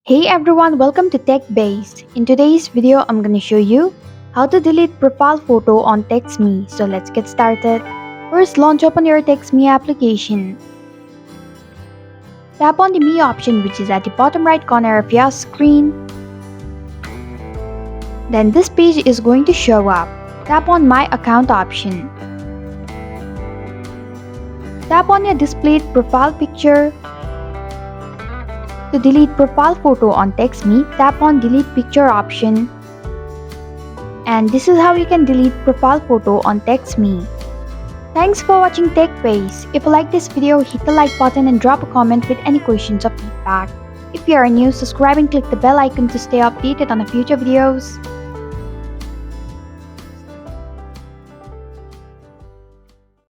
Hey everyone, welcome to TechBase. In today's video, I'm gonna show you how to delete profile photo on Textme. So let's get started. First, launch open your Textme application. Tap on the Me option which is at the bottom right corner of your screen. Then this page is going to show up. Tap on My Account option. Tap on your displayed profile picture. To delete profile photo on Textme, tap on Delete Picture option. And this is how you can delete profile photo on Textme. Thanks for watching TechBase. If you like this video, hit the like button and drop a comment with any questions or feedback. If you are new, subscribe and click the bell icon to stay updated on the future videos.